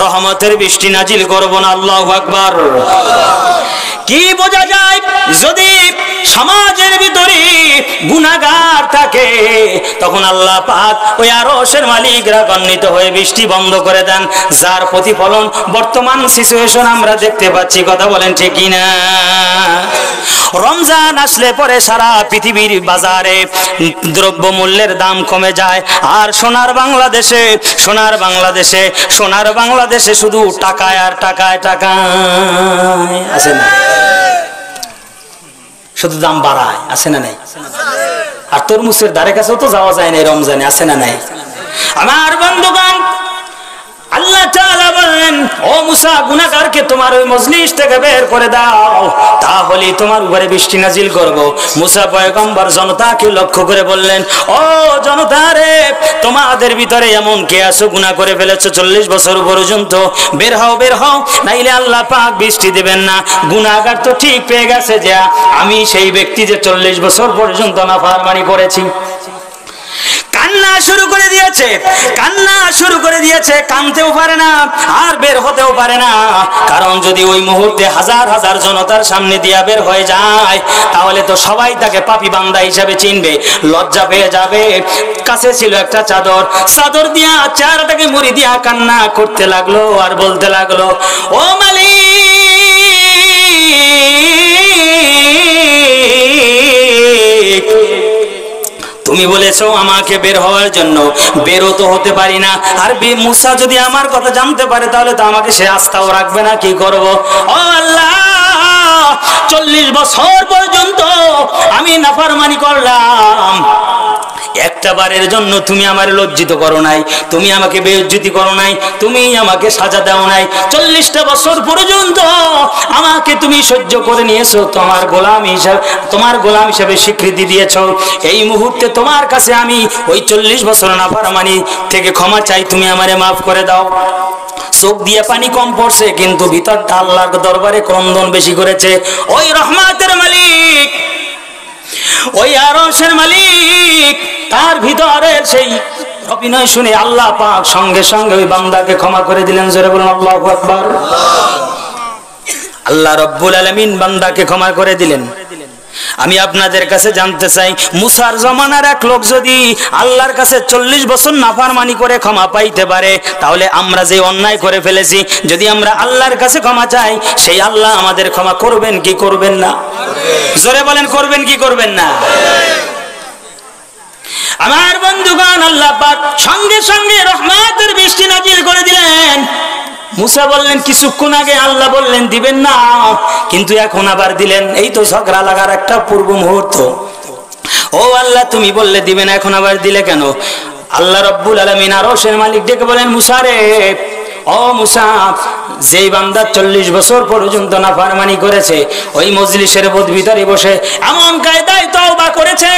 রহমতের বৃষ্টি নাজিল করব না। আল্লাহু আকবার। কি বোঝা যায়? যদি সমাজের ভিতরে গুনাহগার থাকে তখন আল্লাহ পাক ওই আরশের মালিক রাগান্বিত হয়ে বৃষ্টি বন্ধ করে দেন, যার প্রতিফলন বর্তমান সিচুয়েশন আমরা দেখতে পাচ্ছি। কথা বলেন ঠিক কিনা? রমজান আসলে পরে সারা পৃথিবীর বাজারে দ্রব্যমূল্যের দাম কমে যায়, আর সোনার বাংলাদেশে শুধু টাকায় আর টাকায় আছে না, শুধু দাম বাড়ায়, আছে না নাই? আর তরমুজের ধারে কাছেও তো যাওয়া যায় না রমজানে, আছে না নাই? আমার বন্ধুগণ, আল্লাহ তাআলা বললেন, ও মুসা, গুনাহগারকে তোমার ওই মজলিস থেকে বের করে দাও, তাহলে তোমার উপরে বৃষ্টি নাজিল করব। মুসা পয়গম্বর জনতাকে লক্ষ্য করে বললেন, ও জনতা রে, তোমাদের ভিতরে এমন কে আছো গুনাহ করে ফেলেছো 40 বছর পর্যন্ত? বের হও, নাইলে আল্লাহ পাক বৃষ্টি দেবেন না। গুনাহগার তো ঠিক পেয়ে গেছে যে আমি সেই ব্যক্তি যে 40 বছর পর্যন্ত নাফরমানি করেছি। কান্না শুরু করে দিয়েছে, কানতেও পারে না আর বের হতেও পারে না। কারণ যদি ওই মুহূর্তে হাজার হাজার জনতার সামনে দিয়া বের হয়ে যায় তাহলে তো সবাই তাকে পাপী বান্দা হিসাবে চিনবে, লজ্জা পেয়ে যাবে। কাছে ছিল একটা চাদর দিয়া চেহারাটাকে মুড়ি দিয়া কান্না করতে লাগলো আর বলতে লাগলো, ও মালিক, তুমি বলেছো আমাকে বের হওয়ার জন্য, বেরো তো হতে পারি না। আর মুসা যদি আমার কথা জানতে পারে তাহলে তো আমাকে সে আস্থাও রাখবে না, কি করব? ও আল্লাহ, 40 বছর পর্যন্ত আমি নাফরমানি করলাম, একটা বারের জন্য তুমি আমার লজ্জিত করো নাই, তুমি আমাকে বেইজ্জতি করো নাই, তুমি আমাকে সাজা দাও নাই। 40টা বছর পর্যন্ত আমাকে তুমি সহ্য করে নিয়েছো, তোমার গোলাম হিসেবে স্বীকৃতি দিয়েছো। এই মুহূর্তে তোমার কাছে আমি ওই 40 বছর নাফরমানি থেকে ক্ষমা চাই, তুমি আমারে মাফ করে দাও। চোখ দিয়ে পানি কম পড়ছে, কিন্তু ভিতরটা আল্লাহর দরবারে ক্রন্দন বেশি করেছে। ওই রহমতের মালিক, ওই আরশের মালিক, তার ভিতরের সেই অভিনয় শুনে আল্লাহ পাক সঙ্গে সঙ্গে ওই বান্দাকে ক্ষমা করে দিলেন। জোরে বলুন আল্লাহু আকবার। আল্লাহ রাব্বুল আলামিন বান্দাকে ক্ষমা করে দিলেন। আমি আপনাদের কাছে জানতে চাই, মুসার জমানার এক লোক যদি আল্লাহর কাছে 40 বছর নাফরমানি করে ক্ষমা পাইতে পারে, তাহলে আমরা যে অন্যায় করে ফেলেছি যদি আমরা আল্লাহর কাছে ক্ষমা চাই, সেই আল্লাহ আমাদের ক্ষমা করবেন কি করবেন না? জোরে বলেন, করবেন কি করবেন না? আমার বন্ধুগণ, আল্লাহ পাক সঙ্গে সঙ্গে রহমতের বৃষ্টি নাজিল করে দিলেন। মুসা বললেন কিছুক্ষণ আগে আল্লাহ বললেন দিবেন না, কিন্তু এখন আবার দিলেন। এই তো ঝগড়া লাগার একটা পূর্ব মুহূর্ত। ও আল্লাহ, তুমি বললে দিবেন, এখন আবার দিলে কেন? আল্লাহ রাব্বুল আলামিন আরশের মালিক ডেকে বলেন, মুসা রে, ও মুসা, যেই বান্দা 40 বছর পর্যন্ত নাফরমানি করেছে, ওই মজলিসের ভিতরে বসে এমন কায়দায় তওবা করেছে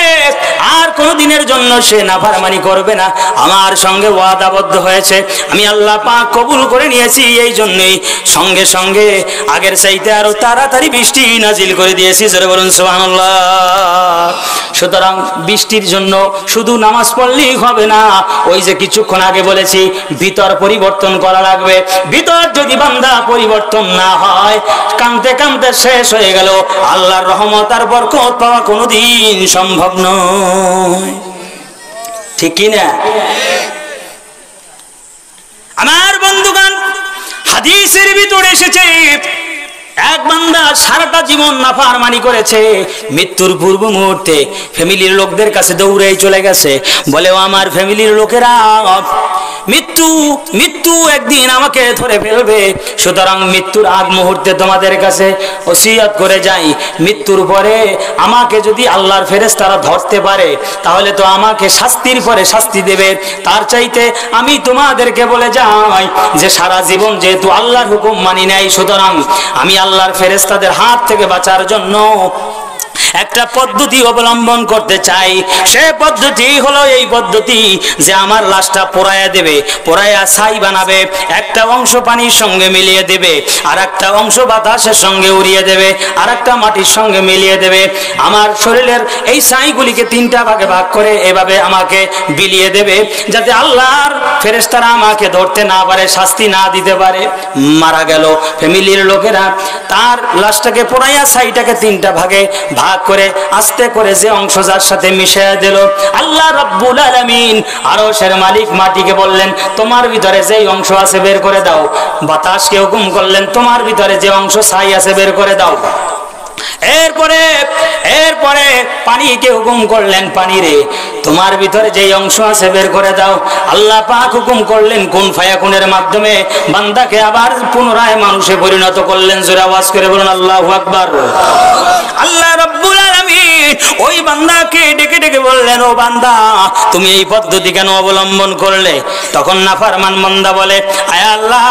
আর কোনদিনের জন্য সে নাফরমানি করবে না, আমার সঙ্গে ওয়াদাবদ্ধ হয়েছে, আমি আল্লাহ পাক কবুল করে নিয়েছি। এই জন্যই সঙ্গে সঙ্গে আগের চাইতে আরো তাড়াতাড়ি বৃষ্টি নাজিল করে দিয়েছি। জোরে বলুন সুবহানাল্লাহ। সুতরাং বৃষ্টির জন্য শুধু নামাজ পড়লেই হবে না, ওই যে কিছুক্ষণ আগে বলেছি ভিতর পরিবর্তন করা লাগবে। ভিতর যদি বান্দা পরিবর্তন না হয়, কাঁদতে কাঁদতে শেষ হয়ে গেল, আল্লাহর রহমত আর বরকত পাওয়া কোনোদিন সম্ভব নয়। ঠিক কি না? আমার বন্ধুগণ, হাদিসের ভিতরে এসেছে এক বান্দা সারাটা জীবন নাফরমানি করেছে, মৃত্যুর পূর্ব মুহূর্তে ফ্যামিলির লোকদের কাছে দৌড়ে চলে গেছে, বলে ও আমার ফ্যামিলির লোকেরা, মৃত্যু একদিন আমাকে ধরে ফেলবে, সুতরাং মৃত্যুর আগ মুহূর্তে তোমাদের কাছে ওসিয়ত করে যাই, মৃত্যুর পরে আমাকে যদি আল্লাহর ফেরেশতারা ধরতে পারে তাহলে তো আমাকে শাস্তির পরে শাস্তি দেবে, তার চাইতে আমি তোমাদেরকে বলে যাই যে সারা জীবন যেহেতু আল্লাহর হুকুম মানি নাই, সুতরাং আমি আল্লাহর ফেরেশতাদের হাত থেকে বাঁচার জন্য একটা পদ্ধতি অবলম্বন করতে চাই। সে পদ্ধতি হলো এই পদ্ধতি যে আমার লাশটা পোড়ায়া দেবে, পোড়ায়া ছাই বানাবে, একটা অংশ পানির সঙ্গে মিলিয়ে দেবে, আর একটা অংশ বাতাসের সঙ্গে উড়িয়ে দেবে, আর একটা মাটির সঙ্গে মিলিয়ে দেবে। আমার শরীরের এই ছাইগুলিকে তিনটা ভাগে ভাগ করে এভাবে আমাকে বিলিয়ে দেবে, যাতে আল্লাহর ফেরেশতারা আমাকে ধরতে না পারে, শাস্তি না দিতে পারে। মারা গেল, ফ্যামিলির লোকেরা তার লাশটাকে পোড়াইয়া ছাইটাকে তিনটা ভাগে ভাগ করে আস্তে করে যে অংশ যার সাথে মিশিয়ে দিল, আল্লাহ রাব্বুল আলামিন আরশের মালিক মাটিকে বললেন তোমার ভিতরে যে অংশ আছে বের করে দাও। বাতাসকে হুকুম করলেন তোমার ভিতরে যে অংশ ছাই আছে বের করে দাও। এরপরে পানিকে হুকুম করলেন পানি রে তোমার ভিতরে যে অংশ আছে বের করে দাও। আল্লাহ পাক হুকুম করলেন কুন ফায়াকুনের মাধ্যমে বান্দাকে আবার পুনরায় মানুষে পরিণত করলেন। জোরে আওয়াজ করে বলুন আল্লাহু আকবার। আল্লাহ রাব্বুল আলামিন ওই বান্দাকে ডেকে ডেকে বললেন ও বান্দা তুমি এই পদ্ধতি কেন অবলম্বন করলে? তখন নাফরমান বান্দা বলে আয় আল্লাহ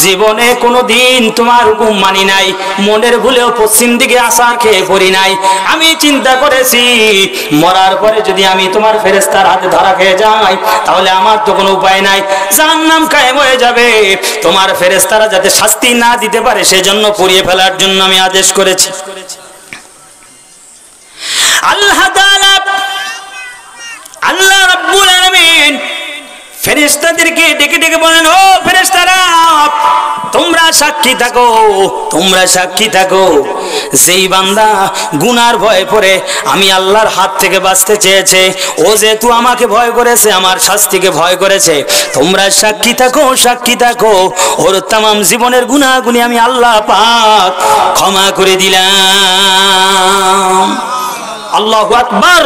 জীবনে কোনোদিন তোমার হুকুম মানি নাই, মনের ভুলেও পশ্চিম দিকে আসার খেয়ে পড়ি নাই। আমি চিন্তা করেছি মরার পরে যদি আমি তোমার ফেরেশতার হাতে ধরা খেয়ে যাই তাহলে আমার তো কোনো উপায় নাই, জাহান্নাম কায়েম হয়ে যাবে। তোমার ফেরেশতারা যাতে শাস্তি না দিতে পারে সেজন্য পুড়িয়ে ফেলার জন্য আমি আদেশ করেছি। আল্লাহ রাব্বুল আলামিন ফেরেশতাদেরকে ডেকে ডেকে বলেন ও ফেরেশতারা তোমরা সাক্ষী থাকো, তোমরা সাক্ষী থাকো। যেই বান্দা গুনার ভয় পড়ে আমি আল্লাহর হাত থেকে বাঁচতে চেয়েছে, ও যেহেতু আমাকে ভয় করেছে, আমার শাস্তিকে ভয় করেছে, তোমরা সাক্ষী থাকো, সাক্ষী থাকো ওর তামাম জীবনের গুনাহগুলি আমি আল্লাহ পাক ক্ষমা করে দিলাম। আল্লাহু আকবার।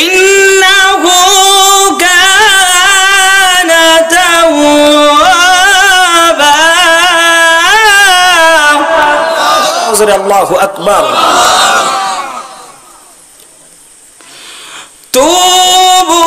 ইন্নাহু কানা তাওয়াবা। আল্লাহু আকবার। তুবু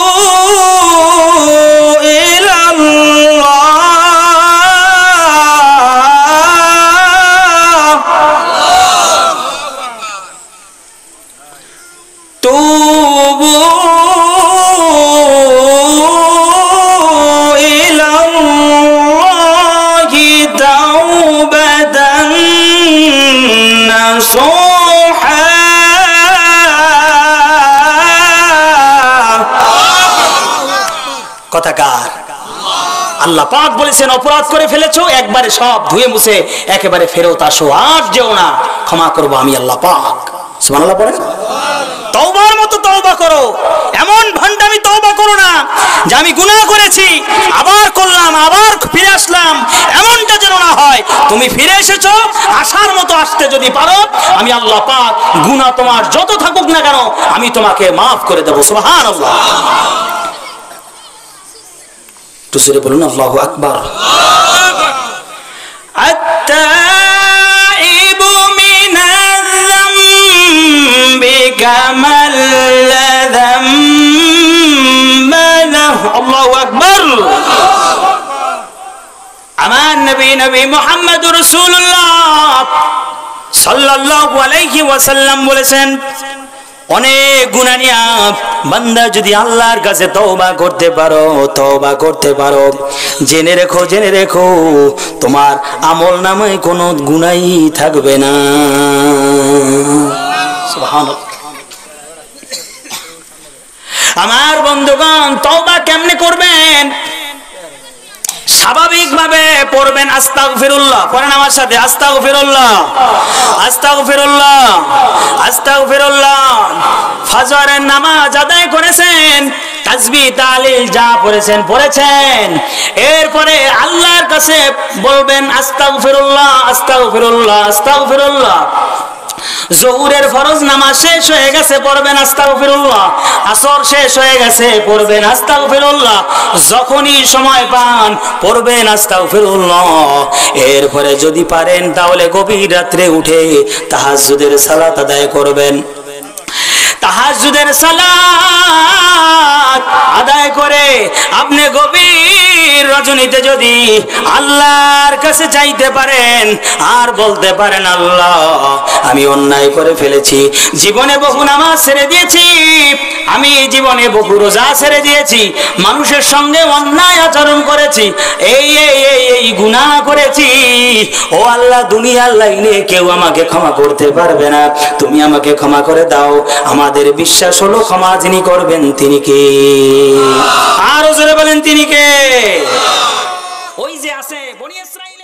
কথাকার আল্লাহ পাক বলেছেন অপরাধ করে ফেলেছো একবারে সব ধুয়ে মুছে একেবারে ফেরত আসো, আর যেও না, ক্ষমা করবো আমি আল্লাহ পাক। সুবহানাল্লাহ পড়েন। তওবার মতো তওবা করো, এমন ভণ্ডামি তওবা করো না যে আমি গুনাহ করেছি আবার করলাম আবার ফিরে আসলাম, এমনটা যেন না হয়। তুমি ফিরে এসেছো, আসার মতো আসতে যদি পারো আমি আল্লাহ পাক গুনাহ তোমার যত থাকুক না কেন আমি তোমাকে মাফ করে দেবো। সুবহানাল্লাহ। একটু জোরে বলুন আল্লাহু আকবার। আত-তাইবু মিনাল যামবি কামাল যামবানাহু। আল্লাহু আকবার। আমার নবী নবী মুহাম্মদুর রাসূলুল্লাহ সাল্লাল্লাহু আলাইহি ওয়াসাল্লাম বলেছেন অনেক গুনাহ নিয়ে বান্দা যদি আল্লাহর কাছে তওবা করতে পারো, তওবা করতে পারো, জেনে রেখো, জেনে রেখো তোমার আমলনামায় কোনো গুনাহই থাকবে না। সুবহানাল্লাহ। আমার বন্ধুগণ তওবা কেমনে করবেন? স্বাভাবিকভাবে পড়বেন আস্তাগফিরুল্লাহ। পড়েন আমার সাথে আস্তাগফিরুল্লাহ, আস্তাগফিরুল্লাহ, আস্তাগফিরুল্লাহ। ফজরের নামাজ আদায় করেছেন, তাসবিহ তাহলিল যা পড়েছেন পড়েছেন, এরপরে আল্লাহর কাছে বলবেন আস্তাগফিরুল্লাহ, আস্তাগফিরুল্লাহ, আস্তাগফিরুল্লাহ। জোহরের ফরজ নামাজ শেষ হয়ে গেছে পড়বেন আস্তাগফিরুল্লাহ, আসর শেষ হয়ে গেছে পড়বেন আস্তাগফিরুল্লাহ, যখনই সময় পান পড়বেন আস্তাগফিরুল্লাহ। এরপরে যদি পারেন তাহলে গভীর রাত্রে উঠে তাহাজ্জুদের সালাত আদায় করবেন। তাহাজ্জুদের সালাত আদায় করে আপনি গভীর গভীর রজনীতে যদি আল্লাহর কাছে চাইতে পারেন আর বলতে পারেন, আল্লাহ আমি অন্যায় করে ফেলেছি, জীবনে বহু নামাজ ছেড়ে দিয়েছি, আমি জীবনে বহু রোজা ছেড়ে দিয়েছি, মানুষের সঙ্গে অন্যায় আচরণ করেছি, এই এই এই এই গুনাহ করেছি, ও আল্লাহ দুনিয়ার লাইনে কেউ আমাকে ক্ষমা করতে পারবে না, তুমি আমাকে ক্ষমা করে দাও। আমাদের বিশ্বাস হলো ক্ষমা যিনি করবেন তিনি কে? আরো জোরে বলেন তিনি কে? ওই যে আছে বনি ইসরাইল।